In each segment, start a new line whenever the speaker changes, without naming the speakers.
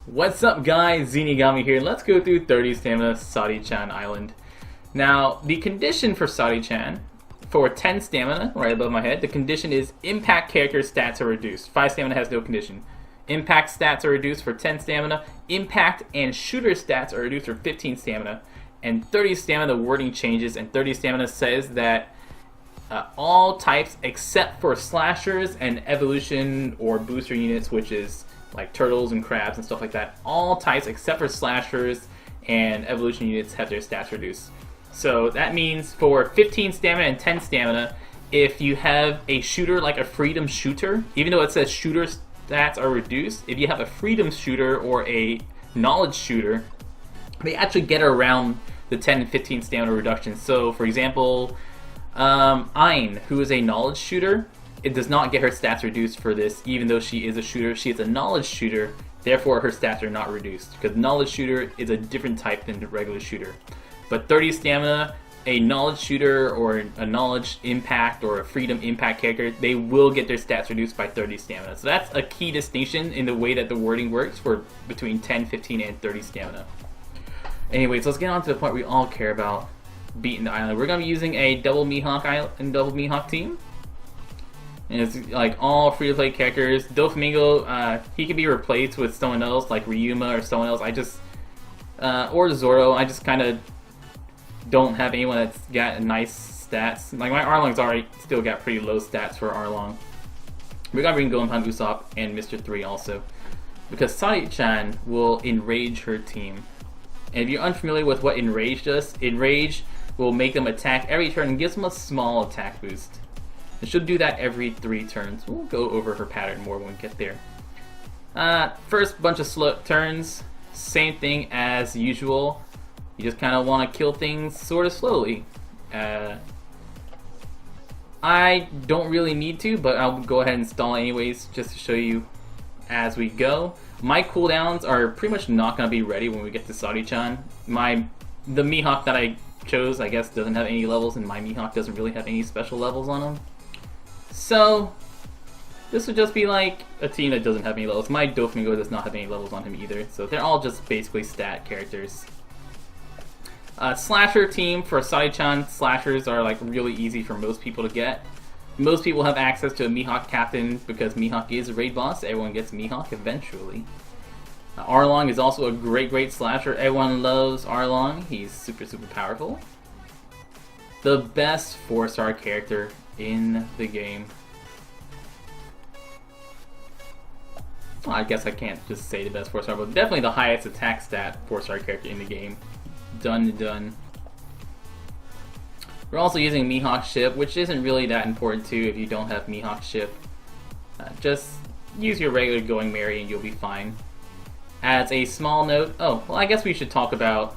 What's up guys, Zenigami here. Let's go through 30 stamina Sadi-Chan Island. Now, the condition for Sadi-Chan, for 10 stamina, right above my head, the condition is impact character stats are reduced. 5 stamina has no condition. Impact stats are reduced for 10 stamina. Impact and shooter stats are reduced for 15 stamina. And 30 stamina, the wording changes, and 30 stamina says that all types except for slashers and evolution or booster units, which is like turtles and crabs and stuff like that, all types except for slashers and evolution units have their stats reduced. So that means for 15 stamina and 10 stamina, if you have a shooter like a freedom shooter, even though it says shooter stats are reduced, if you have a freedom shooter or a knowledge shooter, they actually get around the 10 and 15 stamina reduction. So for example, Ayn, who is a knowledge shooter, it does not get her stats reduced for this, even though she is a shooter. She is a knowledge shooter, therefore her stats are not reduced, because knowledge shooter is a different type than the regular shooter. But 30 stamina, a knowledge shooter or a knowledge impact or a freedom impact character, they will get their stats reduced by 30 stamina. So that's a key distinction in the way that the wording works for between 10, 15, and 30 stamina. Anyways, let's get on to the point we all care about, beating the island. We're going to be using a double Mihawk island and double Mihawk team. And it's like all free-to-play characters. Doflamingo, he can be replaced with someone else, like Ryuma or someone else. Or Zoro. I just kind of don't have anyone that's got nice stats. Like my Arlong's already still got pretty low stats for Arlong. We're gonna bring Golden Pound Usopp and Mr. 3 also, because Sadi-Chan will enrage her team. And if you're unfamiliar with what enrage does, enrage will make them attack every turn and gives them a small attack boost. It should do that every 3 turns. We'll go over her pattern more when we get there. First bunch of slow turns, same thing as usual. You just kind of want to kill things sort of slowly. I don't really need to, but I'll go ahead and install anyways, just to show you as we go. My cooldowns are pretty much not going to be ready when we get to Sadi-Chan. The Mihawk that I chose, I guess, doesn't have any levels, and my Mihawk doesn't really have any special levels on him. So, this would just be like a team that doesn't have any levels. My Doflamingo does not have any levels on him either, so they're all just basically stat characters. Slasher team for Sadi-Chan. Slashers are like really easy for most people to get. Most people have access to a Mihawk captain because Mihawk is a raid boss. Everyone gets Mihawk eventually. Arlong is also a great slasher. Everyone loves Arlong. He's super powerful. The best 4-star character in the game. Well, I guess I can't just say the best 4-star, but definitely the highest attack stat 4-star character in the game. Done. We're also using Mihawk ship, which isn't really that important too if you don't have Mihawk ship. Just use your regular Going Merry and you'll be fine. As a small note, oh, well I guess we should talk about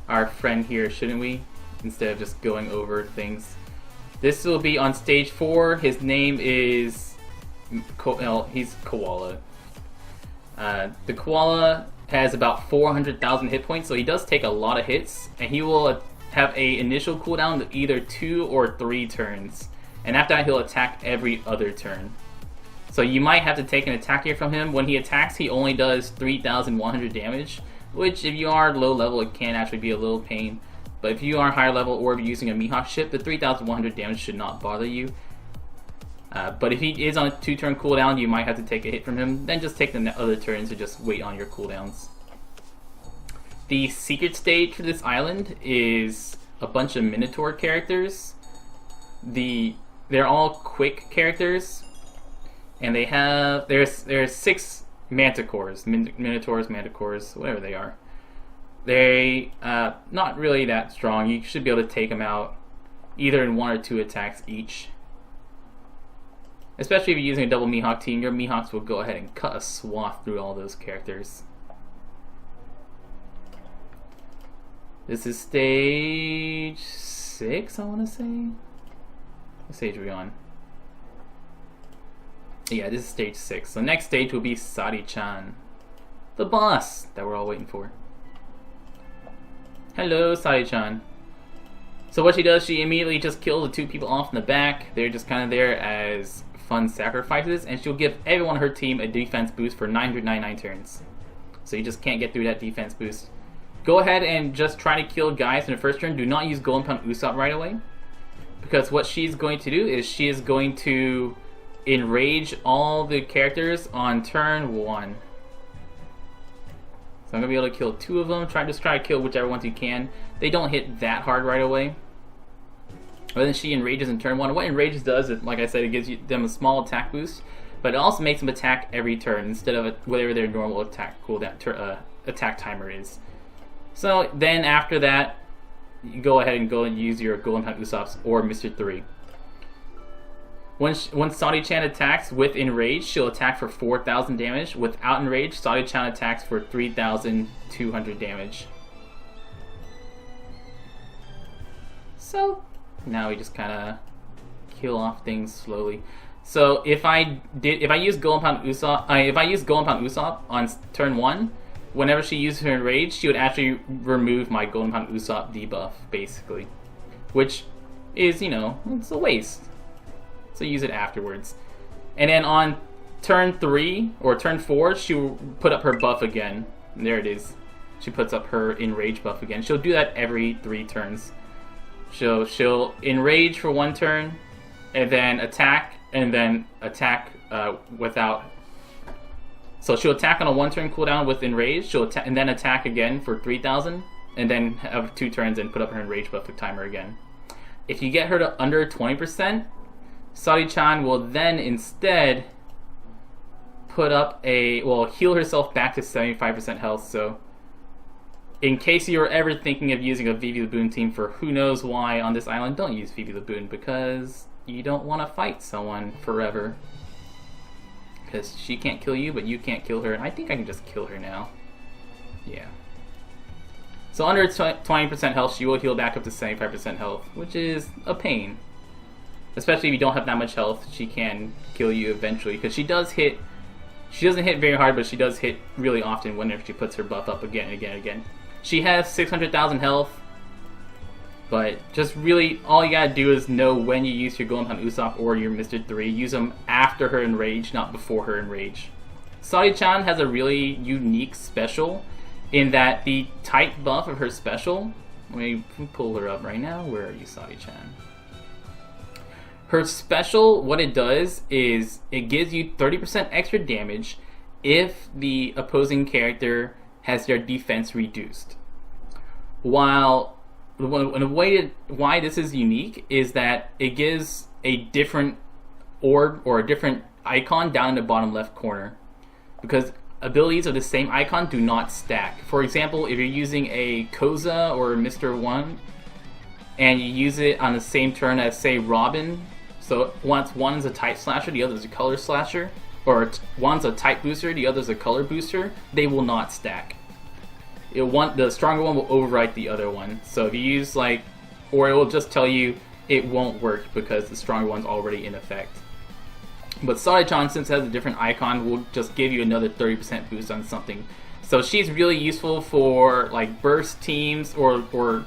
our friend here, shouldn't we? Instead of just going over things. This will be on stage 4. His name is... he's Koala. The Koala has about 400,000 hit points, so he does take a lot of hits, and he will have a initial cooldown of either 2 or 3 turns. And after that, he'll attack every other turn. So you might have to take an attack here from him. When he attacks, he only does 3,100 damage, which if you are low level, it can actually be a little pain. But if you are higher level or if you're using a Mihawk ship, the 3,100 damage should not bother you. But if he is on a 2-turn cooldown, you might have to take a hit from him. Then just take the other turns and just wait on your cooldowns. The secret stage for this island is a bunch of Minotaur characters. They're all quick characters, and they have there's 6 Manticores, Minotaurs, Manticores, whatever they are. They not really that strong. You should be able to take them out either in 1 or 2 attacks each. Especially if you're using a double Mihawk team, your Mihawks will go ahead and cut a swath through all those characters. This is stage 6, I want to say. What stage are we on? Yeah, this is stage 6. So next stage will be Sadi-Chan, the boss that we're all waiting for. Hello, Sai-Chan. So what she does, she immediately just kills the 2 people off in the back. They're just kind of there as fun sacrifices, and she'll give everyone on her team a defense boost for 999 turns. so you just can't get through that defense boost. Go ahead and just try to kill guys in the first turn. Do not use Golden Pound Usopp right away, because what she's going to do is she is going to enrage all the characters on turn 1. So I'm going to be able to kill 2 of them. Try to kill whichever ones you can. They don't hit that hard right away. But then she enrages in turn 1. What enrages does is, like I said, it gives them a small attack boost, but it also makes them attack every turn instead of whatever their normal attack cooldown attack timer is. So then after that, you go ahead and use your Golden Pound Usopps or Mr. 3. When Sadi-Chan attacks with enrage, she'll attack for 4,000 damage. Without enrage, Sadi-Chan attacks for 3,200 damage. So now we just kind of kill off things slowly. So if I use Golden Pound Usopp on turn 1, whenever she uses her enrage, she would actually remove my Golden Pound Usopp debuff, basically, which is, you know, it's a waste. So use it afterwards. And then on turn 3 or turn 4, she'll put up her buff again. And there it is. She puts up her enrage buff again. She'll do that every 3 turns. She'll enrage for 1 turn, and then attack without. So she'll attack on a 1 turn cooldown with enrage. She'll and then attack again for 3,000, and then have 2 turns and put up her enrage buff timer again. If you get her to under 20%, Sadi-Chan will then instead put up heal herself back to 75% health. So in case you're ever thinking of using a Vivi Laboon team for who knows why on this island, don't use Vivi Laboon, because you don't want to fight someone forever. Because she can't kill you, but you can't kill her. And I think I can just kill her now. Yeah. So under 20% health, she will heal back up to 75% health, which is a pain. Especially if you don't have that much health, she can kill you eventually. Because she doesn't hit very hard, but she does hit really often whenever she puts her buff up again and again and again. She has 600,000 health, but just really all you gotta do is know when you use your Golden Pound Usopp or your Mr. 3. Use them after her enrage, not before her enrage. Sadi-Chan has a really unique special in that the type buff of her special. Let me pull her up right now. Where are you, Sadi-Chan? Her special, what it does is it gives you 30% extra damage if the opposing character has their defense reduced. While why this is unique is that it gives a different orb or a different icon down in the bottom left corner, because abilities of the same icon do not stack. For example, if you're using a Koza or Mr. 1 and you use it on the same turn as, say, Robin, so once one is a type slasher, the other is a color slasher, or one's a type booster, the other is a color booster, they will not stack. The stronger one will overwrite the other one. So if you use or it will just tell you it won't work because the stronger one's already in effect. But Sadi-Chan, since it has a different icon, will just give you another 30% boost on something. So she's really useful for burst teams or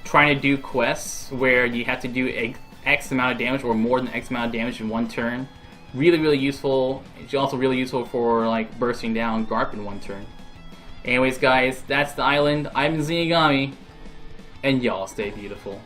trying to do quests where you have to do X amount of damage or more than X amount of damage in 1 turn. Really, really useful. She's also really useful for bursting down Garp in 1 turn. Anyways, guys, that's the island. I'm Zinigami, and y'all stay beautiful.